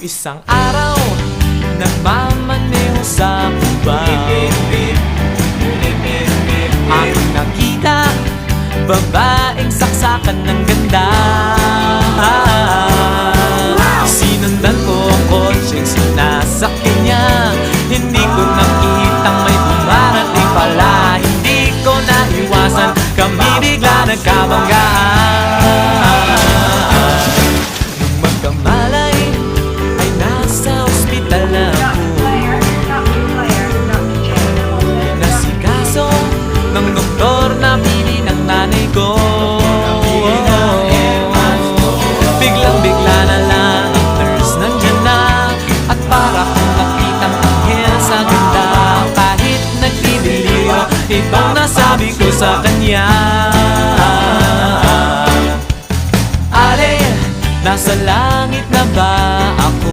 Isang araw, nagmamaneho sa Cubao, aking nakita, babaeng saksakan ng ganda. Sinundan ko ang kotseng sinasakyan niya, hindi ko nakitang may dumarating pala. Hindi ko naiwasan, kami bigla nagkabanggaan. Nung magkamalay, ay nasa ospital na ako. Nasikaso ng doktor na pili ng nanay ko. Biglang-bigla na lang ang nurse nandyan na, at para kong nakitang anghel sa ganda. Kahit nagdidiliyo, itong nasabi ko sa kanya.